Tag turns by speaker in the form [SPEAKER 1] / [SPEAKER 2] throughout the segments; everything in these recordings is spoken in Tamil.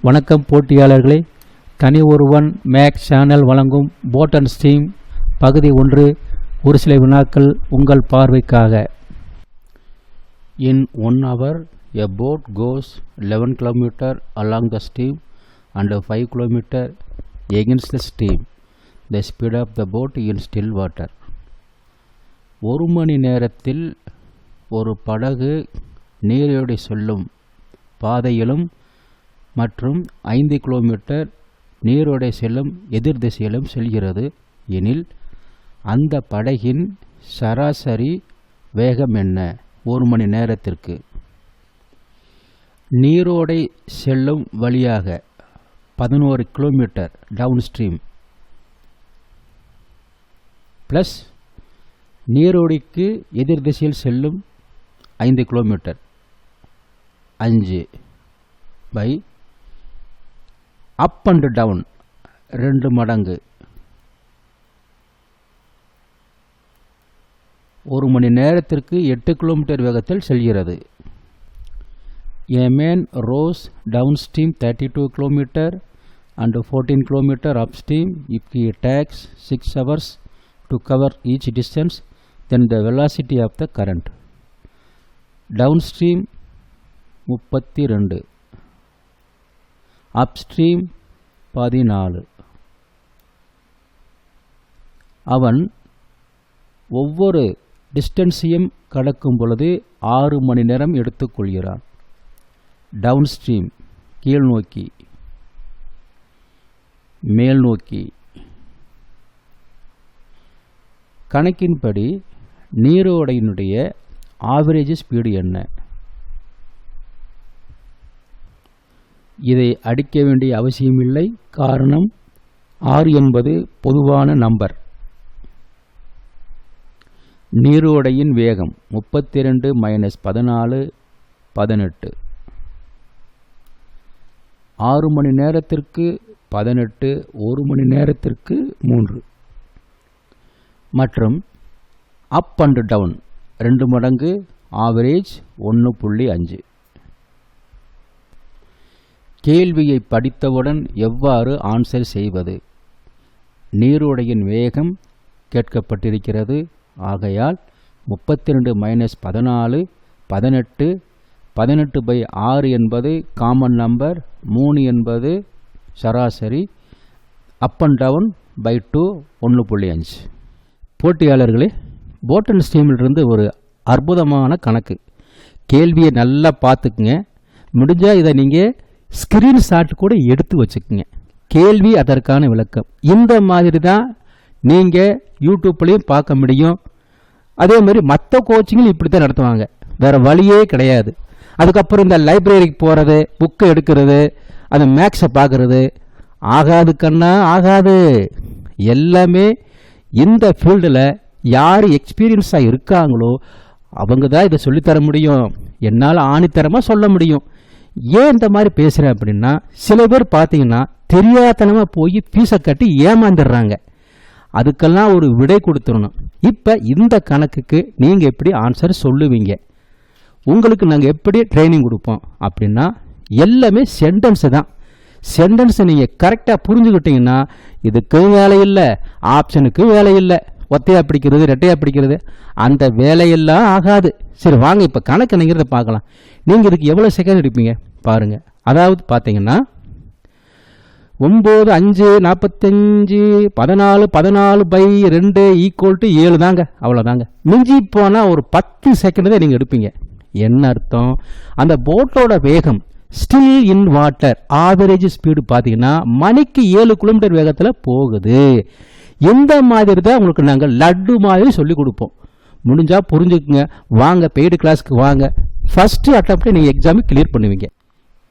[SPEAKER 1] வணக்கம் போட்டியாளர்களே, தனி ஒருவன் மேக் சேனல் வழங்கும் போட் அண்ட் ஸ்ட்ரீம் பகுதி 1 ஒரு சில வினாக்கள் உங்கள் பார்வைக்காக. In 1 hour, a boat goes 11 km along the stream and 5 km against the stream. The speed of the boat in still water. ஒரு மணி நேரத்தில் ஒரு படகு நீரோடை செல்லும் பாதையிலும் மற்றும் 5 கிலோமீட்டர் நீரோடை செல்லும் எதிர் திசையிலும் செல்கிறது எனில் அந்த படகின் சராசரி வேகம் என்ன ஒரு மணி நேரத்திற்கு? நீரோடை செல்லும் வழியாக 11 கிலோமீட்டர் டவுன் ஸ்ட்ரீம் ப்ளஸ் நீரோடைக்கு எதிர் திசையில் செல்லும் 5 kilometre 5 by up and down 2 மடங்கு ஒரு மணி நேரத்திற்கு 8 கிலோமீட்டர் வேகத்தில் செல்கிறது. A man rows downstream 32 km and 14 km upstream. If he takes 6 hours to cover each distance, then the velocity of the current. Downstream 32, upstream 14. அவன் ஒவ்வொரு டிஸ்டன்ஸையும் கடக்கும் பொழுது 6 மணி நேரம் எடுத்துக்கொள்கிறான். டவுன் ஸ்ட்ரீம் கீழ் நோக்கி, மேல் நோக்கி. கணக்கின்படி நீரோடையினுடைய ஆவரேஜ் ஸ்பீடு என்ன? இதை அடிக்க வேண்டிய அவசியமில்லை. காரணம் 6 என்பது பொதுவான நம்பர். நீரோடையின் வேகம் 32 - 14 18. 6 மணி நேரத்திற்கு 18, 1 மணி நேரத்திற்கு 3 மற்றும் அப் அண்ட் டவுன் 2 மடங்கு ஆவரேஜ் 1.5. கேள்வியை படித்தவுடன் எவ்வாறு ஆன்சர் செய்வது? நீரோடையின் வேகம் கேட்கப்பட்டிருக்கிறது. ஆகையால் 32 - 14 18. 18/6 என்பது காமன் நம்பர், 3 என்பது சராசரி, அப் அண்ட் டவுன் பை 2 1.5. போட்டியாளர்களே, போட் அண்ட் ஸ்ட்ரீமிலிருந்து ஒரு அற்புதமான கணக்கு. கேள்வியை நல்லா பார்த்துக்குங்க. முடிஞ்சால் இதை நீங்கள் ஸ்க்ரீன்ஷாட் கூட எடுத்து வச்சுக்கோங்க. கேள்வி அதற்கான விளக்கம். இந்த மாதிரி தான் நீங்கள் யூடியூப்லேயும் பார்க்க முடியும். அதே மாதிரி மற்ற கோச்சிங்களும் இப்படி தான் நடத்துவாங்க. வேறு வழியே கிடையாது. அதுக்கப்புறம் இந்த லைப்ரரிக்கு போகிறது, புக்கை எடுக்கிறது, அந்த மேக்ஸை பார்க்குறது ஆகாது கண்ணா, ஆகாது. எல்லாமே இந்த ஃபீல்டில் யார் எக்ஸ்பீரியன்ஸாக இருக்காங்களோ அவங்க தான் இதை சொல்லித்தர முடியும். என்னால் ஆணித்தரமாக சொல்ல முடியும். ஏன் இந்த மாதிரி பேசுகிறேன் அப்படின்னா, சில பேர் பார்த்தீங்கன்னா தெரியாதனமாக போய் ஃபீஸை கட்டி ஏமாந்துடுறாங்க. அதுக்கெல்லாம் ஒரு விடை கொடுத்துடணும். இப்போ இந்த கணக்குக்கு நீங்கள் எப்படி ஆன்சர் சொல்லுவீங்க? உங்களுக்கு நாங்கள் எப்படி ட்ரைனிங் கொடுப்போம் அப்படின்னா, எல்லாமே சென்டென்ஸு தான். சென்டென்ஸை நீங்கள் கரெக்டாக புரிஞ்சுக்கிட்டீங்கன்னா இதுக்கும் வேலை இல்லை, ஆப்ஷனுக்கு வேலை இல்லை, ஒத்தையாக பிடிக்கிறது ரெட்டையாக பிடிக்கிறது அந்த வேலையெல்லாம் ஆகாது. சரி வாங்க இப்போ கணக்கு என்னங்கிறத பார்க்கலாம். நீங்கள் இதுக்கு எவ்வளோ செகண்ட் எடுப்பீங்க பாருங்கள். அதாவது பார்த்தீங்கன்னா 9 5 45 14 14/2 = 7 தாங்க. அவ்வளோதாங்க. மிஞ்சி போனால் ஒரு 10 செகண்ட் தான் நீங்கள் எடுப்பீங்க. என்ன அர்த்தம்? அந்த போட்டோட வேகம் still in water average speed பார்த்தீங்கன்னா மணிக்கு 7 கிலோமீட்டர் வேகத்தில் போகுது. இந்த மாதிரி தான் உங்களுக்கு நாங்கள் லட்டு மாதிரி சொல்லி கொடுப்போம். முடிஞ்சால் புரிஞ்சுக்குங்க. வாங்க பெய்டு கிளாஸ்க்கு வாங்க. ஃபஸ்ட்டு அட்டம்ப்டே நீங்கள் எக்ஸாமை கிளியர் பண்ணுவீங்க.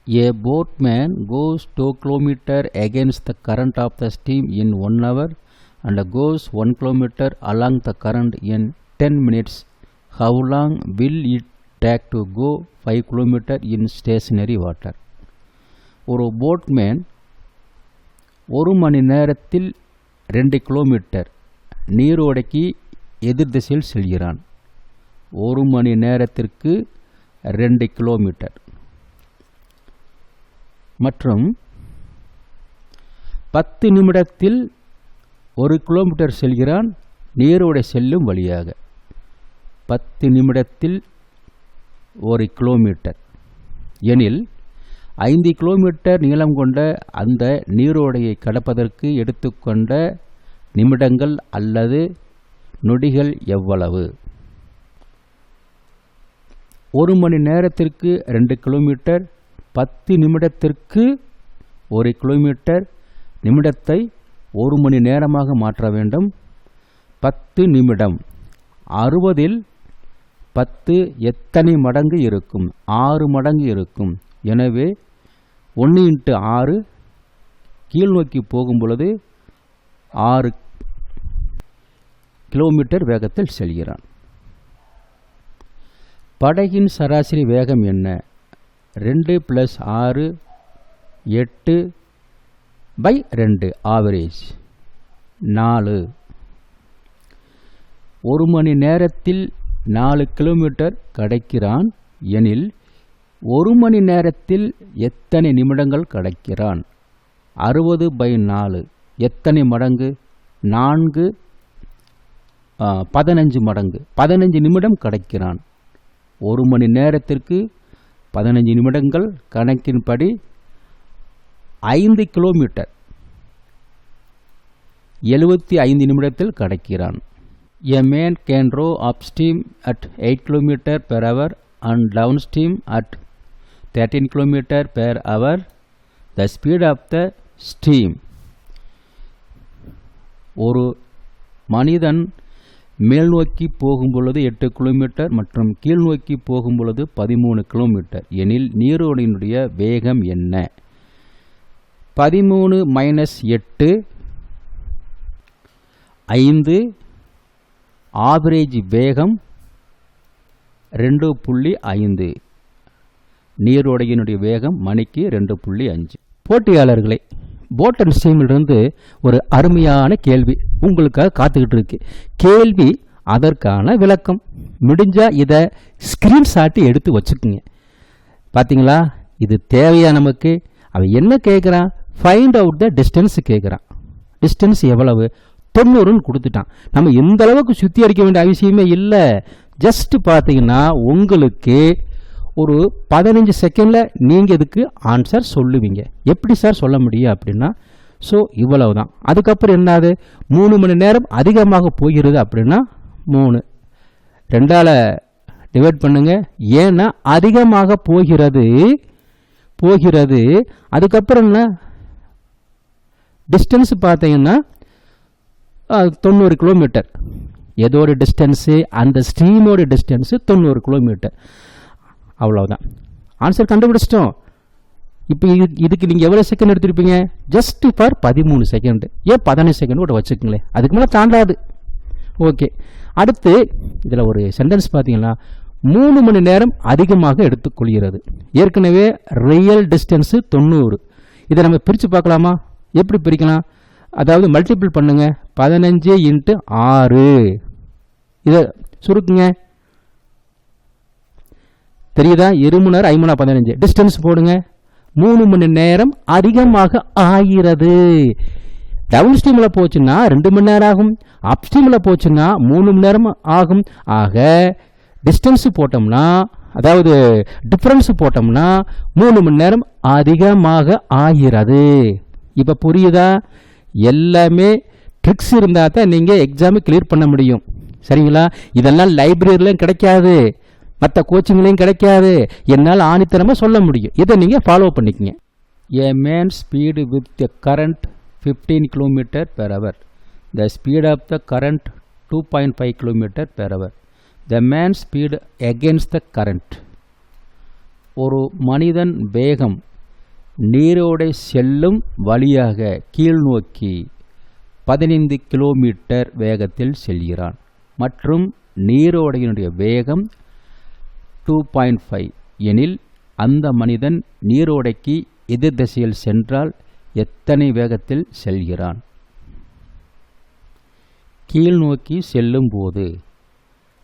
[SPEAKER 1] A boatman goes 2 km against the current of the stream in 1 hour and goes 1 km along the current in 10 minutes. How long will it take to go 5 km in stationary water? ஒரு போட்மேன் 1 மணி நேரத்தில் 2 கிலோமீட்டர் நீரோடைக்கு எதிர் திசையில் செல்கிறான். 1 மணி நேரத்திற்கு 2 கிலோமீட்டர் மற்றும் 10 நிமிடத்தில் 1 கிலோமீட்டர் செல்கிறான் நீரோடை செல்லும் வழியாக. 10 நிமிடத்தில் 1 கிலோமீட்டர் எனில் 5 கிலோமீட்டர் நீளம் கொண்ட அந்த நீரோடையை கடப்பதற்கு எடுத்துக்கொண்ட நிமிடங்கள் அல்லது நொடிகள் எவ்வளவு? 1 மணி நேரத்திற்கு 2 கிலோமீட்டர், 10 நிமிடத்திற்கு 1 கிலோமீட்டர், நிமிடத்தை 1 மணி நேரமாக மாற்ற வேண்டும். 10 நிமிடம் 60இல் 10 எத்தனை மடங்கு இருக்கும்? 6 மடங்கு இருக்கும். எனவே 1 × 6 கீழ் நோக்கி போகும் பொழுது 6 கிலோமீட்டர் வேகத்தில் செல்கிறான். படகின் சராசரி வேகம் என்ன? 2 + 6 8/2 ஆவரேஜ் 4. 1 மணி நேரத்தில் 4 கிலோமீட்டர் கடக்கிறான் எனில் 1 மணி நேரத்தில் எத்தனை நிமிடங்கள் கடக்கிறான்? 60/4 எத்தனை மடங்கு? 4 15 மடங்கு. 15 நிமிடம் கடக்கிறான். 1 மணி நேரத்திற்கு 15 நிமிடங்கள் கணக்கின்படி 5 கிலோமீட்டர் 75 நிமிடத்தில் கடக்கிறான். A man can row upstream at 8 km/h and downstream at 13 km/h. The speed of the stream. ஒரு மனிதன் மேல் நோக்கி போகும் பொழுது 8 கிலோமீட்டர் மற்றும் கீழ் நோக்கி போகும் பொழுது 13 கிலோமீட்டர் எனில் நீரோடையினுடைய வேகம் என்ன? 13 - 8 5. ஆவரேஜ் வேகம் 2.5. நீரோடையினுடைய வேகம் மணிக்கு 2.5. போட்டியாளர்களே, போட் அண்ட் ஸ்ட்ரீமிலிருந்து ஒரு அருமையான கேள்வி உங்களுக்காக காத்துக்கிட்டு இருக்கு. கேள்வி, அதற்கான விளக்கம். முடிஞ்சா இதை ஸ்கிரீன்ஷாட் எடுத்து வச்சுக்குங்க. பார்த்தீங்களா, இது தேவையா நமக்கு? அவன் என்ன கேட்குறான்? ஃபைண்ட் அவுட் த டிஸ்டன்ஸ் கேட்குறான். டிஸ்டன்ஸ் எவ்வளவு? 90ன்னு கொடுத்துட்டான். நம்ம எந்த அளவுக்கு சுற்றி அடிக்க வேண்டிய அவசியமே இல்லை. ஜஸ்ட் பார்த்தீங்கன்னா உங்களுக்கு ஒரு 15 செகண்டில் நீங்கள் இதுக்கு ஆன்சர் சொல்லுவீங்க. எப்படி சார் சொல்ல முடியும் அப்படின்னா, ஸோ இவ்வளவு தான். அதுக்கப்புறம் என்னது? 3 மணி நேரம் அதிகமாக போகிறது அப்படின்னா 3 2ஆல் டிவைட் பண்ணுங்க. ஏன்னா அதிகமாக போகிறது. அதுக்கப்புறம் என்ன? டிஸ்டன்ஸ் பார்த்தீங்கன்னா 90 கிலோமீட்டர். எதோட டிஸ்டன்ஸு? அந்த ஸ்ட்ரீமோட டிஸ்டன்ஸு 90 கிலோமீட்டர். அவ்வளோதான். ஆன்சர் கண்டுபிடிச்சிட்டோம். இப்போ இதுக்கு நீங்கள் எவ்வளோ செகண்ட் எடுத்துருப்பீங்க? Just for 13 second. ஏன் 15 செகண்ட் கூட வச்சுக்கோங்களேன், அதுக்கு மேலே தாண்டாது. ஓகே, அடுத்து இதில் ஒரு சென்டென்ஸ் பார்த்தீங்கன்னா 3 மணி நேரம் அதிகமாக எடுத்துக்கொள்கிறது. ஏற்கனவே ரியல் டிஸ்டன்ஸு 90. இதை நம்ம பிரித்து பார்க்கலாமா? எப்படி பிரிக்கலாம்? அதாவது மல்டிபிள் பண்ணுங்க. 15 × 6. இதை சுருக்குங்க. தெரியுதா? 2 மணி நேரம் 5 15. டிஸ்டன்ஸ் போடுங்க. 3 மணி நேரம் அதிகமாக ஆகிறது. டவுன் ஸ்ட்ரீமில் போச்சுன்னா 2 மணி நேரம் ஆகும். அப் ஸ்ட்ரீமில் போச்சுன்னா 3 மணி நேரம் ஆகும். ஆக டிஸ்டன்ஸ் போட்டோம்னா, அதாவது டிஃபரன்ஸ் போட்டோம்னா 3 மணி நேரம் அதிகமாக ஆகிறது. இப்போ புரியுதா? எல்லாமே ட்ரிக்ஸ் இருந்தால் தான் நீங்கள் எக்ஸாமு கிளியர் பண்ண முடியும். சரிங்களா? இதெல்லாம் லைப்ரரியிலும் கிடைக்காது, மற்ற கோச்சிங்லையும் கிடைக்காது. என்னால் ஆணித்தரமாக சொல்ல முடியும். இதை நீங்கள் ஃபாலோ பண்ணிக்கங்க. A man speed with the current 15 km/h. The speed of the current 2.5 km/h. The man speed against the current. ஒரு மனிதன் வேகம் நீரோடை செல்லும் வழியாக கீழ் நோக்கி 15 கிலோமீட்டர் வேகத்தில் செல்கிறான் மற்றும் நீரோடையினுடைய வேகம் 2.5 எனில் அந்த மனிதன் நீரோடைக்கு எதிர் திசையில் சென்றால் எத்தனை வேகத்தில் செல்கிறான்? கீழ் நோக்கி செல்லும் போது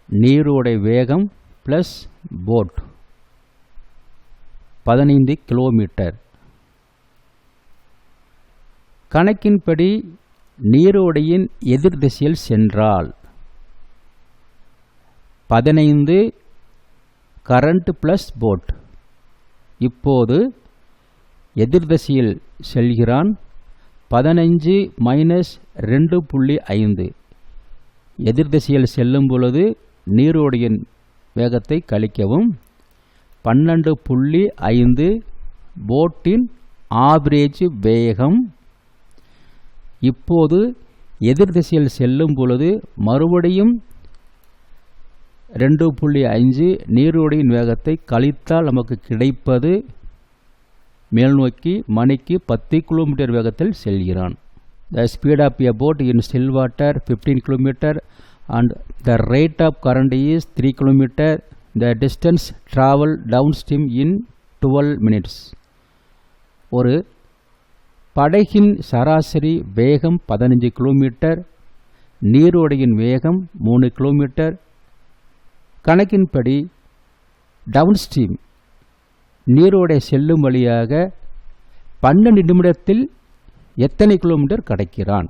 [SPEAKER 1] நீரோடை வேகம் ப்ளஸ் போட் 15 கிலோமீட்டர். கணக்கின்படி நீரோடையின் எதிர் திசையில் சென்றால் 15 கரண்ட் ப்ளஸ் போட். இப்போது எதிர் திசையில் செல்கிறான். 15 மைனஸ் 2.5. எதிர் திசையில் செல்லும் பொழுது நீரோடையின் வேகத்தை கழிக்கவும். 12.5 போட்டின் ஆவரேஜ் வேகம். இப்போது எதிர் திசையில் செல்லும் பொழுது மறுபடியும் 2.5 நீரோடையின் வேகத்தை கழித்தால் நமக்கு கிடைப்பது மேல்நோக்கி மணிக்கு 10 கிலோமீட்டர் வேகத்தில் செல்கிறான். The speed of a boat in still water 15 km and the rate of current is 3 km. The distance travel downstream in 12 minutes. ஒரு படகின் சராசரி வேகம் 15 கிலோமீட்டர், நீரோடையின் வேகம் 3 கிலோமீட்டர். கணக்கின்படி டவுன்ஸ்ட்ரீம் நீரோடை செல்லும் வழியாக 12 நிமிடத்தில் எத்தனை கிலோமீட்டர் கடக்கிறான்?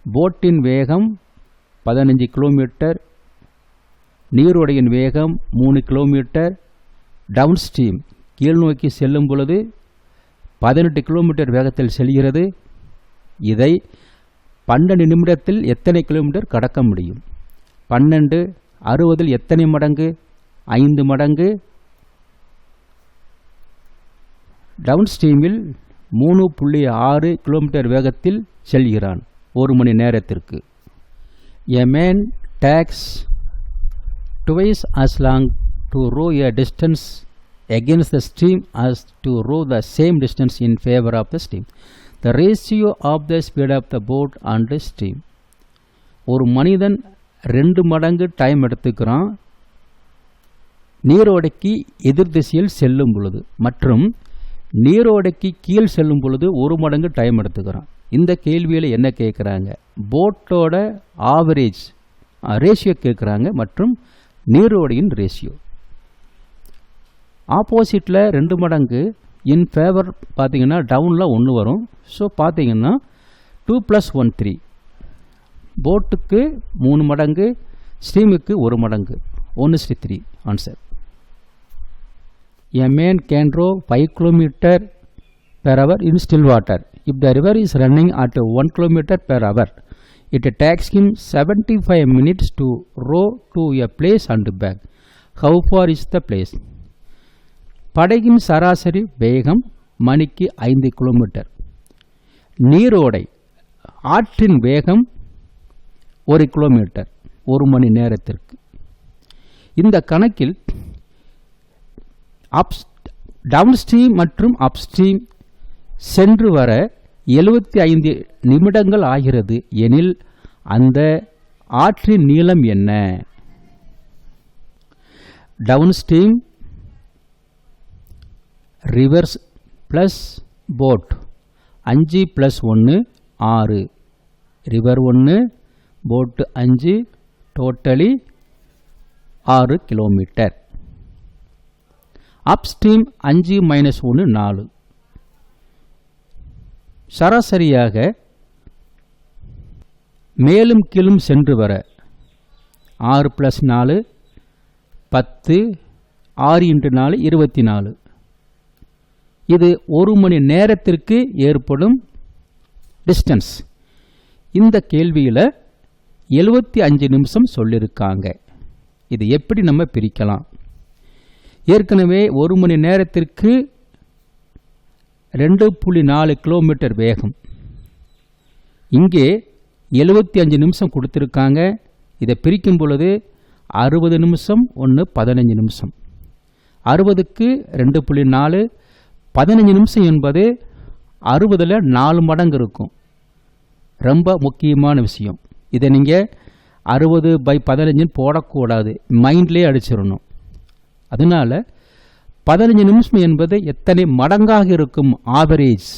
[SPEAKER 1] போட்டின் வேகம் 15 கிலோமீட்டர், நீரோடையின் வேகம் 3 கிலோமீட்டர். டவுன்ஸ்ட்ரீம் கீழ் நோக்கி செல்லும் பொழுது 18 கிலோமீட்டர் வேகத்தில் செல்கிறது. இதை 12 நிமிடத்தில் எத்தனை கிலோமீட்டர் கடக்க முடியும்? 12 60 எத்தனை மடங்கு? 5 மடங்கு. டவுன்ஸ்ட்ரீமில் 3.6 கிலோமீட்டர் வேகத்தில் செல்கிறான் ஒரு மணி நேரத்திற்கு. A man takes twice as long to row a distance against the stream as to row the same distance in favor of the stream. The ratio of the speed of the boat and the stream. ஒரு மனிதன் 2 மடங்கு டைம் எடுத்துக்கிறான் நீரோடைக்கு எதிர் திசையில் செல்லும் பொழுது, மற்றும் நீரோடைக்கு கீழ் செல்லும் பொழுது 1 மடங்கு டைம் எடுத்துக்கிறான். இந்த கேள்வியில் என்ன கேட்குறாங்க? போட்டோட ஆவரேஜ் ரேஷியோ கேட்குறாங்க மற்றும் நீரோடையின் ரேஷியோ. ஆப்போசிட்டில் 2 மடங்கு, இன் ஃபேவர் பார்த்தீங்கன்னா டவுனில் 1 வரும். ஸோ பார்த்தீங்கன்னா 2 + 1 3. போட்டுக்கு 3 மடங்கு, ஸ்ட்ரீமுக்கு 1 மடங்கு, 1:3 answer. A man can row 5 km per hour in still water. If the river is running at 1 km per hour, it takes him 75 minutes to row to a place and back. How far is the place? படகின் சராசரி வேகம் மணிக்கு 5 கிலோமீட்டர். நீரோடை ஆற்றின் வேகம் 1 கிலோமீட்டர் ஒரு மணி நேரத்திற்கு. இந்த கணக்கில் டவுன்ஸ்ட்ரீம் மற்றும் அப்ஸ்ட்ரீம் சென்று வர 75 நிமிடங்கள் ஆகிறது எனில் அந்த ஆற்றின் நீளம் என்ன? Downstream reverse plus boat 5 + 1 6. River 1 போட்டு 5, டோட்டலி 6 கிலோமீட்டர். அப்ஸ்ட்ரீம் 5 - 1 4. சராசரியாக மேலும் கீழும் சென்று வர 6 + 4 10, 6 × 4 24. இது ஒரு மணி நேரத்திற்கு ஏற்படும் டிஸ்டன்ஸ். இந்த கேள்வியில் 75 நிமிஷம் சொல்லியிருக்காங்க. இது எப்படி நம்ம பிரிக்கலாம்? ஏற்கனவே ஒரு மணி நேரத்திற்கு 2.4 கிலோமீட்டர் வேகம். இங்கே 75 நிமிஷம் கொடுத்துருக்காங்க. இதை பிரிக்கும் பொழுது 60 நிமிஷம் 1 15 நிமிஷம். 60க்கு 2.4 15 நிமிஷம் என்பது 60ல் 4 மடங்கு இருக்கும். ரொம்ப முக்கியமான விஷயம். இதை நீங்கள் 60/15 போடக்கூடாது, மைண்ட்லேயே அடிச்சிடணும். அதனால் 15 நிமிஷம் என்பது எத்தனை மடங்காக இருக்கும்? ஆவரேஜ்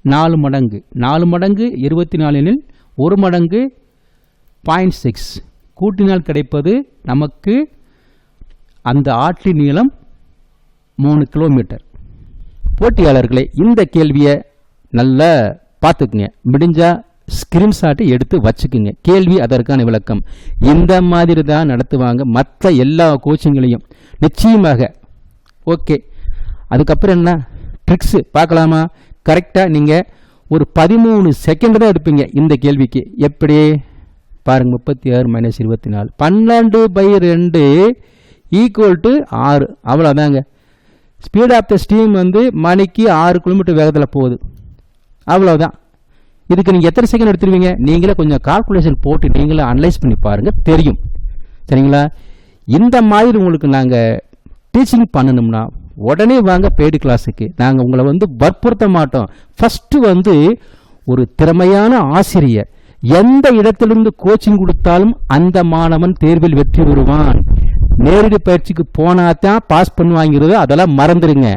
[SPEAKER 1] 4 மடங்கு. 4 மடங்கு 24 எனில் 1 மடங்கு 0.6 கூட்டினால் கிடைப்பது நமக்கு அந்த ஆற்றின் நீளம் 3 கிலோமீட்டர். போட்டியாளர்களே, இந்த கேள்வியை நல்லா பார்த்துக்குங்க. முடிஞ்சால் ஸ்கிரீன்ஷாட்டு எடுத்து வச்சுக்குங்க. கேள்வி அதற்கான விளக்கம். இந்த மாதிரி தான் நடத்துவாங்க மற்ற எல்லா கோச்சிங்லையும் நிச்சயமாக. ஓகே, அதுக்கப்புறம் என்ன ட்ரிக்ஸு பார்க்கலாமா? கரெக்டாக நீங்கள் ஒரு 13 செகண்ட் தான் எடுப்பீங்க இந்த கேள்விக்கு. எப்படி பாருங்கள், 36 - 24 12/2 = 6. அவ்வளோதாங்க. ஸ்பீட் ஆஃப் த ஸ்டீம் வந்து மணிக்கு 6 கிலோமீட்டர் வேகத்தில் போகுது. அவ்வளோதான். இதுக்கு நீங்கள் எத்தனை செகண்ட் எடுத்துருவீங்க? நீங்களே கொஞ்சம் கால்குலேஷன் போட்டு நீங்களே அனலைஸ் பண்ணி பாருங்கள், தெரியும். சரிங்களா? இந்த மாதிரி உங்களுக்கு நாங்கள் டீச்சிங் பண்ணணும்னா உடனே வாங்க பெய்டு கிளாஸுக்கு. நாங்கள் உங்களை வந்து வற்புறுத்த மாட்டோம். ஃபஸ்ட்டு வந்து ஒரு திறமையான ஆசிரியர் எந்த இடத்திலிருந்து கோச்சிங் கொடுத்தாலும் அந்த மாணவன் தேர்வில் வெற்றி பெறுவான். நேரடி பயிற்சிக்கு போனாதான் பாஸ் பண்ணுவாங்கிறது அதெல்லாம் மறந்துடுங்க.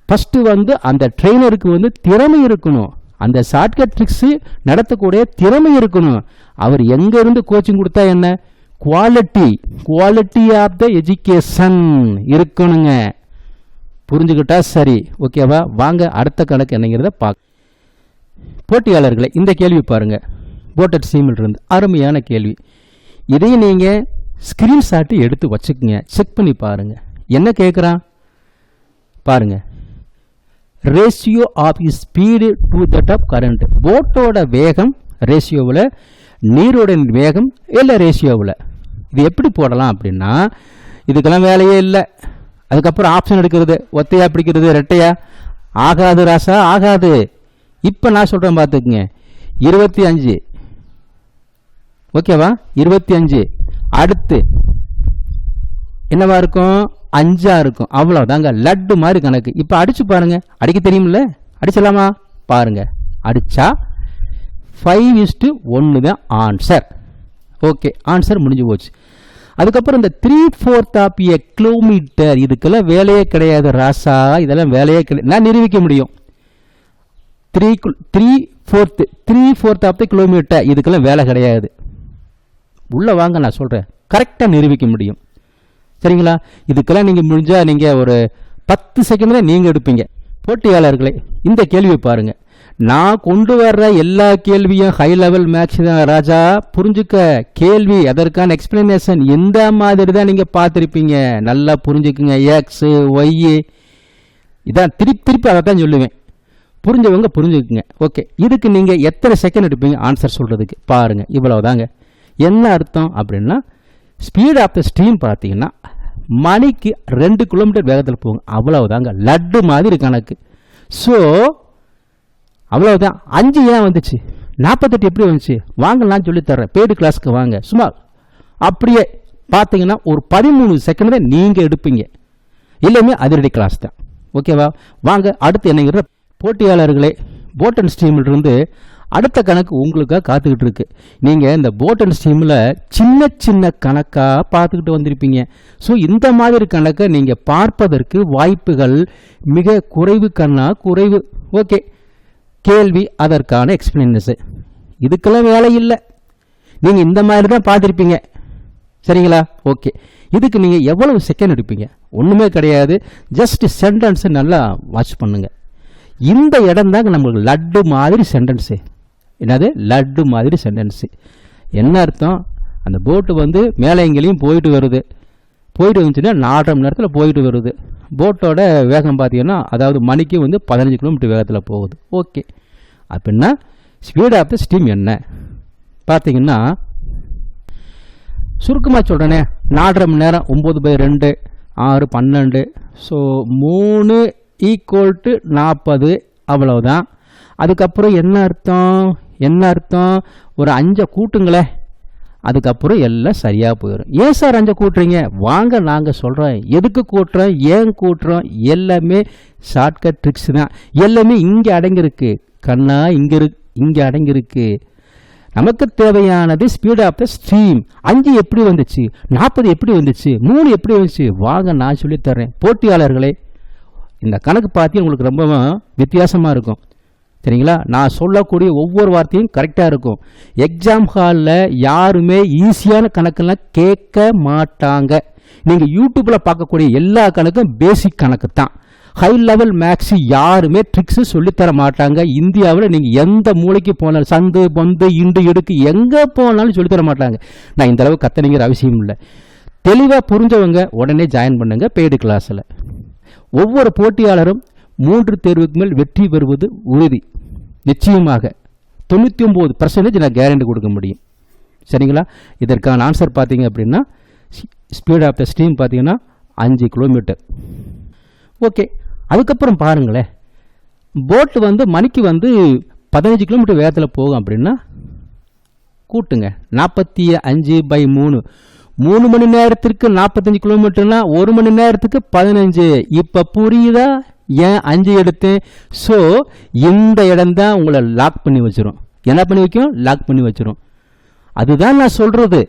[SPEAKER 1] ஃபஸ்ட்டு வந்து அந்த ட்ரெயினருக்கு வந்து திறமை இருக்கணும். அந்த ஷார்ட்கட் ட்ரிக்ஸு நடத்தக்கூடிய திறமை இருக்கணும். அவர் எங்கேருந்து கோச்சிங் கொடுத்தா என்ன, குவாலிட்டி ஆஃப் த எஜுகேஷன் இருக்கணுங்க. புரிஞ்சுக்கிட்டா சரி. ஓகேவா? வாங்க அடுத்த கணக்கு என்னங்கிறத பார்க்க. போட்டியாளர்களை இந்த கேள்வி பாருங்க, போட்டட் சீமில் இருந்து அருமையான கேள்வி. இதையும் நீங்கள் ஸ்கிரீன்ஷாட்டு எடுத்து வச்சுக்கோங்க, செக் பண்ணி பாருங்க. என்ன கேட்குறான் பாருங்க. Ratio of speed to that of current. போட்டோட வேகம் ரேஷியோவில், நீரோட வேகம் இல்லை ரேஷியோவில். இது எப்படி போடலாம் அப்படின்னா, இதுக்கெல்லாம் வேலையே இல்லை. அதுக்கப்புறம் ஆப்ஷன் எடுக்கிறது, ஒத்தையா பிடிக்கிறது, ரெட்டையா, ஆகாது ராசா, ஆகாது. இப்போ நான் சொல்கிறேன் பார்த்துக்குங்க. 25. ஓகேவா? 25 அடுத்து என்னவா இருக்கும்? 5 இருக்கும். அவ்வளோதாங்க. லட்டு மாதிரி கணக்கு. இப்போ அடிச்சு பாருங்க. அடிக்க தெரியுமில்ல? அடிச்சலாமா? பாருங்க. அடிச்சா 5:1 தான் ஆன்சர். ஓகே, ஆன்சர் முடிஞ்சு போச்சு. அதுக்கப்புறம் இந்த 3/4 ஆஃப் எ கிலோமீட்டர், இதுக்கெல்லாம் வேலையே கிடையாது ராசா. இதெல்லாம் வேலையே கிடையாது. நான் நிரூபிக்க முடியும். 3/4 ஆஃப் த கிலோமீட்டர், இதுக்கெல்லாம் வேலை கிடையாது. உள்ள வாங்க, நான் சொல்கிறேன். கரெக்டாக நிரூபிக்க முடியும். சரிங்களா? இதுக்கெல்லாம் நீங்கள் முடிஞ்சால் நீங்கள் ஒரு 10 செகண்ட் தான் நீங்கள் எடுப்பீங்க. போட்டியாளர்களே இந்த கேள்வியை பாருங்கள். நான் கொண்டு வர்ற எல்லா கேள்வியும் ஹை லெவல் மேக்ஸ் தான் ராஜா. புரிஞ்சுக்க. கேள்வி அதற்கான எக்ஸ்பிளனேஷன் இந்த மாதிரி தான் நீங்கள் பார்த்துருப்பீங்க. நல்லா புரிஞ்சுக்குங்க. எக்ஸு ஒய்யு இதான் திருப்பி அதை தான் சொல்லுவேன். புரிஞ்சவங்க புரிஞ்சுக்குங்க. ஓகே, இதுக்கு நீங்கள் எத்தனை செகண்ட் எடுப்பீங்க ஆன்சர் சொல்கிறதுக்கு? பாருங்கள், இவ்வளவுதாங்க. என்ன அர்த்தம் அப்படின்னா, ஸ்பீட் ஆஃப் த ஸ்ட்ரீம் பார்த்தீங்கன்னா மணிக்கு 2 கிலோமீட்டர் வேகத்தில் போகும். அவ்வளவுதாங்க. லட்டு மாதிரி கணக்கு. ஸோ அவ்வளவுதான். 5 ஏன் வந்துச்சு? 48 எப்படி வந்துச்சு? வாங்க, நான் சொல்லித்தர்றேன். பெய்டு கிளாஸ்க்கு வாங்க. சும்மா அப்படியே பார்த்தீங்கன்னா ஒரு 13 செகண்ட் தான் நீங்கள் எடுப்பீங்க. எல்லாமே அதிரடி கிளாஸ் தான். ஓகேவா? வாங்க அடுத்து என்னங்கிற. போட்டியாளர்களே, போட் அண்ட் ஸ்ட்ரீமில் இருந்து அடுத்த கணக்கு உங்களுக்காக காத்துக்கிட்டு இருக்கு. நீங்கள் இந்த போட் அண்ட் ஸ்ட்ரீமில் சின்ன கணக்காக பார்த்துக்கிட்டு வந்திருப்பீங்க. ஸோ இந்த மாதிரி கணக்கை நீங்கள் பார்ப்பதற்கு வாய்ப்புகள் மிக குறைவு, குறைவு. ஓகே, கேள்வி அதற்கான எக்ஸ்பிளனேஷன். இதுக்கெல்லாம் வேலை இல்லை. நீங்கள் இந்த மாதிரி தான் பார்த்துருப்பீங்க. சரிங்களா? ஓகே, இதுக்கு நீங்கள் எவ்வளவு செகண்ட் எடுப்பீங்க? ஒன்றுமே கிடையாது. ஜஸ்ட் சென்டென்ஸை நல்லா வாட்ச் பண்ணுங்க. இந்த இடம் தாங்க நம்மளுக்கு லட்டு மாதிரி சென்டென்ஸு. என்னது? லட்டு மாதிரி சென்டென்ஸு. என்ன அர்த்தம்? அந்த போட்டு வந்து மேலே எங்கேயும் போயிட்டு வருது. போயிட்டு வந்துச்சுன்னா 4.5 மணி நேரத்தில் போயிட்டு வருது. போட்டோட வேகம் பார்த்தீங்கன்னா, அதாவது மணிக்கு வந்து 15 கிலோமீட்டர் வேகத்தில் போகுது. ஓகே, அப்படின்னா ஸ்பீட் ஆஃப் த ஸ்டீம் என்ன பார்த்தீங்கன்னா, சுருக்கமாக சொல்கிறேனே, 4.5 மணி நேரம், 9/2 6 12. ஸோ 3 = 40. அவ்வளவுதான். அதுக்கப்புறம் என்ன அர்த்தம்? ஒரு 5 கூட்டுங்களேன். அதுக்கப்புறம் எல்லாம் சரியாக போயிடும். ஏன் சார் 5 கூட்டுறீங்க? வாங்க, நாங்கள் சொல்கிறோம் எதுக்கு கூட்டுறோம், ஏன் கூட்டுறோம். எல்லாமே ஷார்ட்கட் ட்ரிக்ஸ் தான். எல்லாமே இங்கே அடங்கியிருக்கு கண்ணா. இங்கே அடங்கியிருக்கு. நமக்கு தேவையானது ஸ்பீட் ஆஃப் த ஸ்ட்ரீம். 5 எப்படி வந்துச்சு? 40 எப்படி வந்துச்சு? 3 எப்படி வந்துச்சு? வாங்க, நான் சொல்லித்தர்றேன். போட்டியாளர்களே, இந்த கணக்கு பார்த்து உங்களுக்கு ரொம்ப வித்தியாசமாக இருக்கும். சரிங்களா? நான் சொல்லக்கூடிய ஒவ்வொரு வார்த்தையும் கரெக்டாக இருக்கும். எக்ஸாம் ஹாலில் யாருமே ஈஸியான கணக்கெல்லாம் கேட்க மாட்டாங்க. நீங்கள் யூடியூப்பில் பார்க்கக்கூடிய எல்லா கணக்கும் பேசிக் கணக்கு தான். ஹை லெவல் மேக்ஸ் யாருமே ட்ரிக்ஸு சொல்லித்தர மாட்டாங்க. இந்தியாவில் நீங்கள் எந்த மூளைக்கு போனாலும், சந்து பொந்து இண்டு இடுக்கு எங்கே போனாலும் சொல்லித்தர மாட்டாங்க. நான் இந்த அளவு கத்தனைங்கிற அவசியம் இல்லை. தெளிவாக புரிஞ்சவங்க உடனே ஜாயின் பண்ணுங்க பெய்டு கிளாஸில். ஒவ்வொரு போட்டியாளரும் 3 தேர்வுக்கு மேல் வெற்றி பெறுவது உறுதி. நிச்சயமாக 99% நான் கேரண்டி கொடுக்க முடியும். சரிங்களா? இதற்கான ஆன்சர் பார்த்தீங்க அப்படின்னா ஸ்பீட் ஆஃப் த ஸ்ட்ரீம் பார்த்தீங்கன்னா 5 கிலோமீட்டர். ஓகே, அதுக்கப்புறம் பாருங்களேன், போட்டு மணிக்கு 15 கிலோமீட்டர் வேகத்தில் போகும் அப்படின்னா கூட்டுங்க 45/3. 3 மணி நேரத்திற்கு 45 கிலோமீட்டர்னா 1 மணி நேரத்துக்கு 15. இப்போ புரியுதா ஏன் 5 எடுத்தேன்? ஸோ இந்த இடம் தான் உங்களை லாக் பண்ணி வச்சிரும். என்ன பண்ணி வைக்கும்? லாக் பண்ணி வச்சிரும். அதுதான் நான் சொல்றது.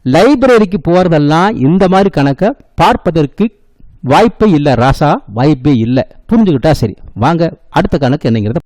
[SPEAKER 1] லைப்ரரிக்கு போறதெல்லாம் இந்த மாதிரி கணக்கை பார்ப்பதற்கு வாய்ப்பே இல்லை ராசா, வாய்ப்பே இல்லை. புரிஞ்சுக்கிட்டா சரி. வாங்க அடுத்த கணக்கு என்னங்கிறத